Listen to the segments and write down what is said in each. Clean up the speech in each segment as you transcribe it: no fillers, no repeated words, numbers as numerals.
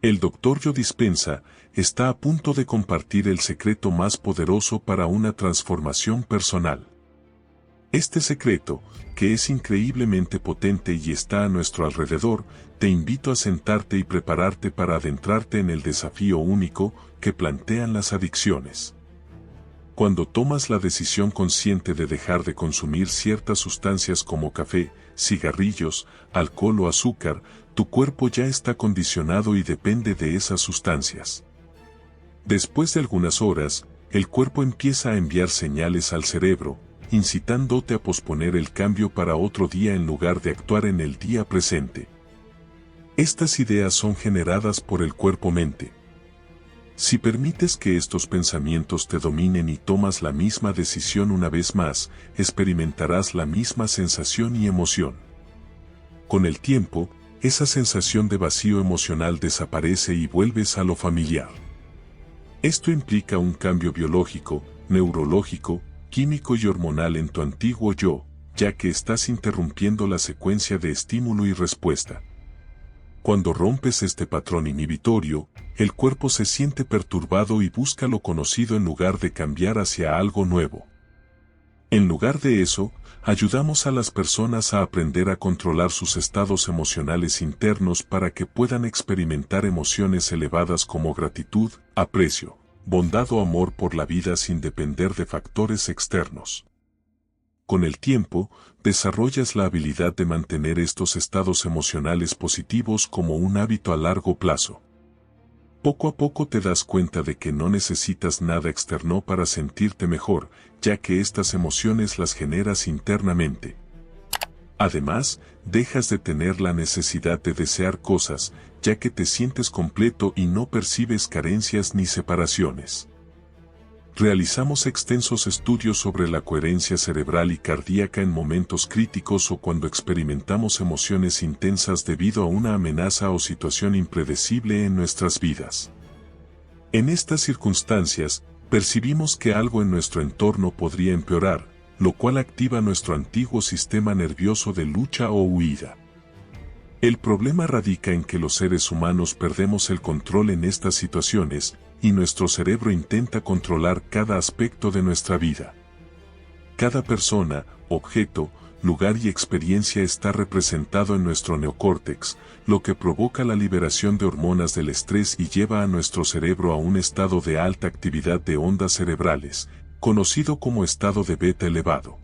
El Dr. Joe Dispenza está a punto de compartir el secreto más poderoso para una transformación personal. Este secreto, que es increíblemente potente y está a nuestro alrededor, te invito a sentarte y prepararte para adentrarte en el desafío único que plantean las adicciones. Cuando tomas la decisión consciente de dejar de consumir ciertas sustancias como café, cigarrillos, alcohol o azúcar, tu cuerpo ya está condicionado y depende de esas sustancias. Después de algunas horas, el cuerpo empieza a enviar señales al cerebro, incitándote a posponer el cambio para otro día en lugar de actuar en el día presente. Estas ideas son generadas por el cuerpo-mente. Si permites que estos pensamientos te dominen y tomas la misma decisión una vez más, experimentarás la misma sensación y emoción. Con el tiempo, esa sensación de vacío emocional desaparece y vuelves a lo familiar. Esto implica un cambio biológico, neurológico, químico y hormonal en tu antiguo yo, ya que estás interrumpiendo la secuencia de estímulo y respuesta. Cuando rompes este patrón inhibitorio, el cuerpo se siente perturbado y busca lo conocido en lugar de cambiar hacia algo nuevo. En lugar de eso, ayudamos a las personas a aprender a controlar sus estados emocionales internos para que puedan experimentar emociones elevadas como gratitud, aprecio, bondad o amor por la vida sin depender de factores externos. Con el tiempo, desarrollas la habilidad de mantener estos estados emocionales positivos como un hábito a largo plazo. Poco a poco te das cuenta de que no necesitas nada externo para sentirte mejor, ya que estas emociones las generas internamente. Además, dejas de tener la necesidad de desear cosas, ya que te sientes completo y no percibes carencias ni separaciones. Realizamos extensos estudios sobre la coherencia cerebral y cardíaca en momentos críticos o cuando experimentamos emociones intensas debido a una amenaza o situación impredecible en nuestras vidas. En estas circunstancias, percibimos que algo en nuestro entorno podría empeorar, lo cual activa nuestro antiguo sistema nervioso de lucha o huida. El problema radica en que los seres humanos perdemos el control en estas situaciones, y nuestro cerebro intenta controlar cada aspecto de nuestra vida. Cada persona, objeto, lugar y experiencia está representado en nuestro neocórtex, lo que provoca la liberación de hormonas del estrés y lleva a nuestro cerebro a un estado de alta actividad de ondas cerebrales, conocido como estado de beta elevado.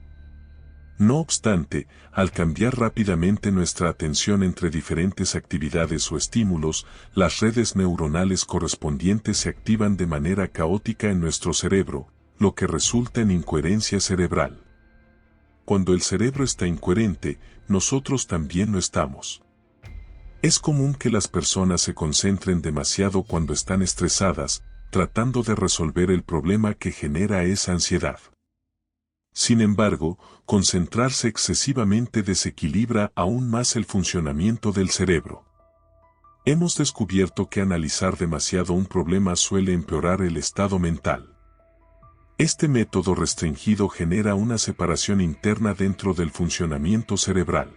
No obstante, al cambiar rápidamente nuestra atención entre diferentes actividades o estímulos, las redes neuronales correspondientes se activan de manera caótica en nuestro cerebro, lo que resulta en incoherencia cerebral. Cuando el cerebro está incoherente, nosotros también lo estamos. Es común que las personas se concentren demasiado cuando están estresadas, tratando de resolver el problema que genera esa ansiedad. Sin embargo, concentrarse excesivamente desequilibra aún más el funcionamiento del cerebro. Hemos descubierto que analizar demasiado un problema suele empeorar el estado mental. Este método restringido genera una separación interna dentro del funcionamiento cerebral.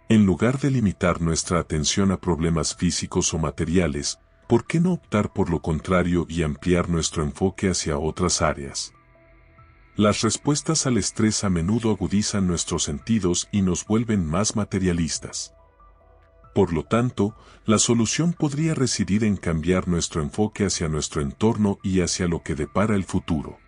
En lugar de limitar nuestra atención a problemas físicos o materiales, ¿por qué no optar por lo contrario y ampliar nuestro enfoque hacia otras áreas? Las respuestas al estrés a menudo agudizan nuestros sentidos y nos vuelven más materialistas. Por lo tanto, la solución podría residir en cambiar nuestro enfoque hacia nuestro entorno y hacia lo que depara el futuro.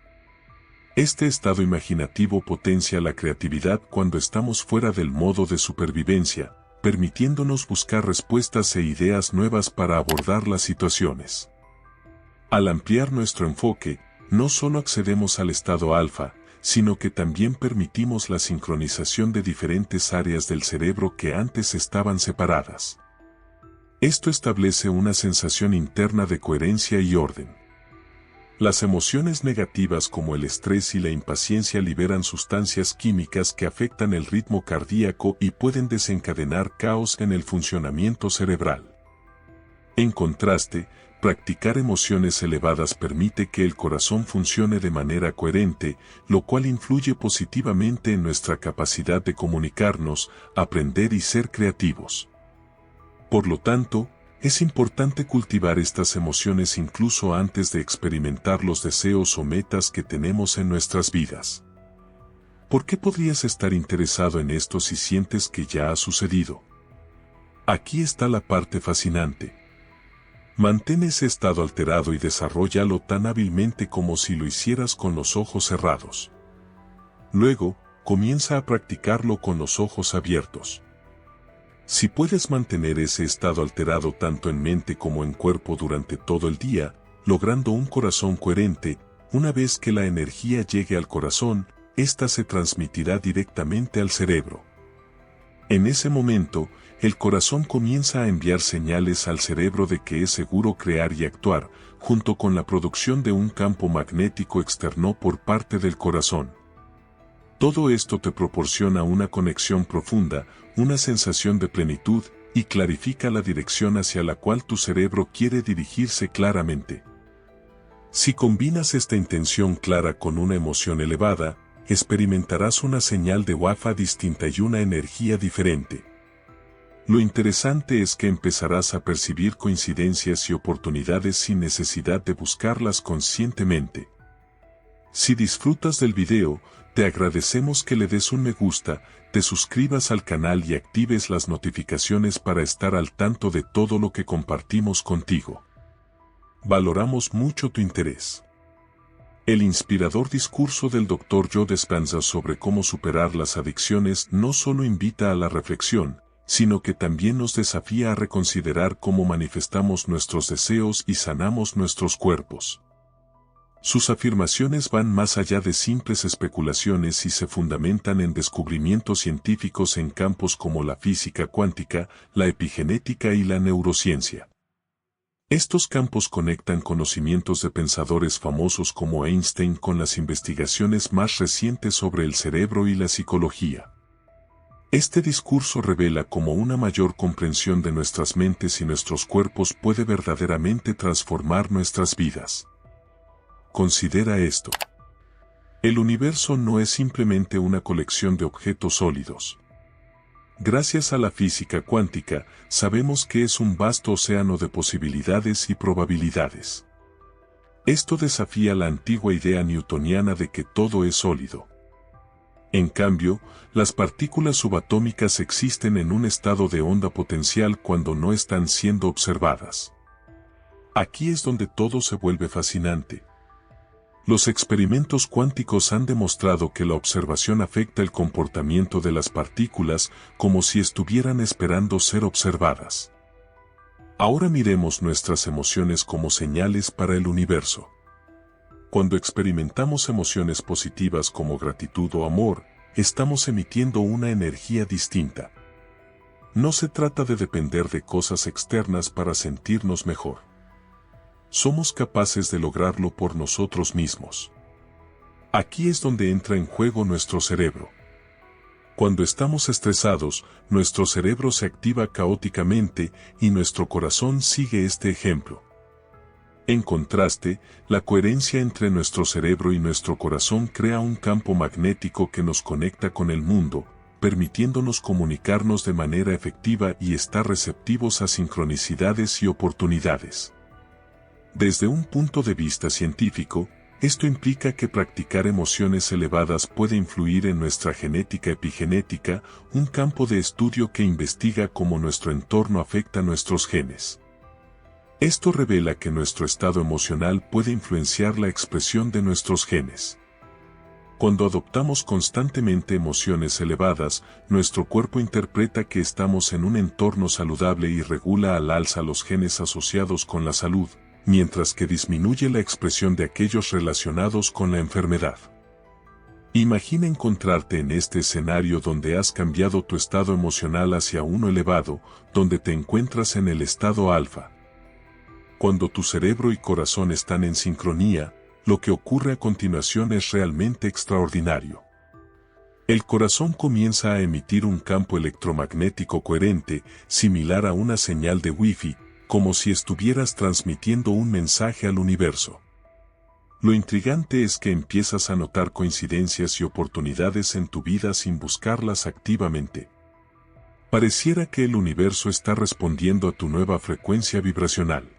Este estado imaginativo potencia la creatividad cuando estamos fuera del modo de supervivencia, permitiéndonos buscar respuestas e ideas nuevas para abordar las situaciones. Al ampliar nuestro enfoque, no solo accedemos al estado alfa, sino que también permitimos la sincronización de diferentes áreas del cerebro que antes estaban separadas. Esto establece una sensación interna de coherencia y orden. Las emociones negativas como el estrés y la impaciencia liberan sustancias químicas que afectan el ritmo cardíaco y pueden desencadenar caos en el funcionamiento cerebral. En contraste, practicar emociones elevadas permite que el corazón funcione de manera coherente, lo cual influye positivamente en nuestra capacidad de comunicarnos, aprender y ser creativos. Por lo tanto, es importante cultivar estas emociones incluso antes de experimentar los deseos o metas que tenemos en nuestras vidas. ¿Por qué podrías estar interesado en esto si sientes que ya ha sucedido? Aquí está la parte fascinante. Mantén ese estado alterado y desarróllalo tan hábilmente como si lo hicieras con los ojos cerrados. Luego, comienza a practicarlo con los ojos abiertos. Si puedes mantener ese estado alterado tanto en mente como en cuerpo durante todo el día, logrando un corazón coherente, una vez que la energía llegue al corazón, ésta se transmitirá directamente al cerebro. En ese momento, el corazón comienza a enviar señales al cerebro de que es seguro crear y actuar, junto con la producción de un campo magnético externo por parte del corazón. Todo esto te proporciona una conexión profunda, una sensación de plenitud, y clarifica la dirección hacia la cual tu cerebro quiere dirigirse claramente. Si combinas esta intención clara con una emoción elevada, experimentarás una señal de Wi-Fi distinta y una energía diferente. Lo interesante es que empezarás a percibir coincidencias y oportunidades sin necesidad de buscarlas conscientemente. Si disfrutas del video, te agradecemos que le des un me gusta, te suscribas al canal y actives las notificaciones para estar al tanto de todo lo que compartimos contigo. Valoramos mucho tu interés. El inspirador discurso del Dr. Joe Dispenza sobre cómo superar las adicciones no solo invita a la reflexión, sino que también nos desafía a reconsiderar cómo manifestamos nuestros deseos y sanamos nuestros cuerpos. Sus afirmaciones van más allá de simples especulaciones y se fundamentan en descubrimientos científicos en campos como la física cuántica, la epigenética y la neurociencia. Estos campos conectan conocimientos de pensadores famosos como Einstein con las investigaciones más recientes sobre el cerebro y la psicología. Este discurso revela cómo una mayor comprensión de nuestras mentes y nuestros cuerpos puede verdaderamente transformar nuestras vidas. Considera esto. El universo no es simplemente una colección de objetos sólidos. Gracias a la física cuántica, sabemos que es un vasto océano de posibilidades y probabilidades. Esto desafía la antigua idea newtoniana de que todo es sólido. En cambio, las partículas subatómicas existen en un estado de onda potencial cuando no están siendo observadas. Aquí es donde todo se vuelve fascinante. Los experimentos cuánticos han demostrado que la observación afecta el comportamiento de las partículas como si estuvieran esperando ser observadas. Ahora miremos nuestras emociones como señales para el universo. Cuando experimentamos emociones positivas como gratitud o amor, estamos emitiendo una energía distinta. No se trata de depender de cosas externas para sentirnos mejor. Somos capaces de lograrlo por nosotros mismos. Aquí es donde entra en juego nuestro cerebro. Cuando estamos estresados, nuestro cerebro se activa caóticamente y nuestro corazón sigue este ejemplo. En contraste, la coherencia entre nuestro cerebro y nuestro corazón crea un campo magnético que nos conecta con el mundo, permitiéndonos comunicarnos de manera efectiva y estar receptivos a sincronicidades y oportunidades. Desde un punto de vista científico, esto implica que practicar emociones elevadas puede influir en nuestra genética epigenética, un campo de estudio que investiga cómo nuestro entorno afecta nuestros genes. Esto revela que nuestro estado emocional puede influenciar la expresión de nuestros genes. Cuando adoptamos constantemente emociones elevadas, nuestro cuerpo interpreta que estamos en un entorno saludable y regula al alza los genes asociados con la salud, mientras que disminuye la expresión de aquellos relacionados con la enfermedad. Imagina encontrarte en este escenario donde has cambiado tu estado emocional hacia uno elevado, donde te encuentras en el estado alfa. Cuando tu cerebro y corazón están en sincronía, lo que ocurre a continuación es realmente extraordinario. El corazón comienza a emitir un campo electromagnético coherente, similar a una señal de Wi-Fi, como si estuvieras transmitiendo un mensaje al universo. Lo intrigante es que empiezas a notar coincidencias y oportunidades en tu vida sin buscarlas activamente. Pareciera que el universo está respondiendo a tu nueva frecuencia vibracional.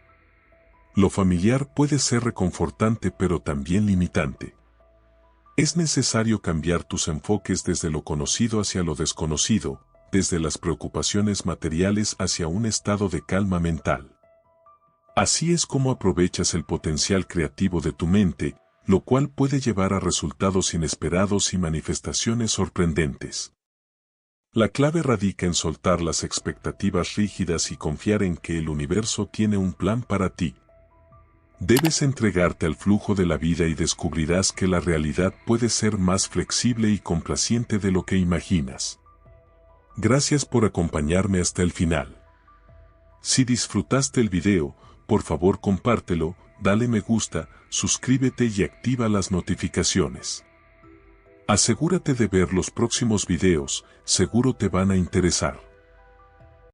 Lo familiar puede ser reconfortante pero también limitante. Es necesario cambiar tus enfoques desde lo conocido hacia lo desconocido, desde las preocupaciones materiales hacia un estado de calma mental. Así es como aprovechas el potencial creativo de tu mente, lo cual puede llevar a resultados inesperados y manifestaciones sorprendentes. La clave radica en soltar las expectativas rígidas y confiar en que el universo tiene un plan para ti. Debes entregarte al flujo de la vida y descubrirás que la realidad puede ser más flexible y complaciente de lo que imaginas. Gracias por acompañarme hasta el final. Si disfrutaste el video, por favor compártelo, dale me gusta, suscríbete y activa las notificaciones. Asegúrate de ver los próximos videos, seguro te van a interesar.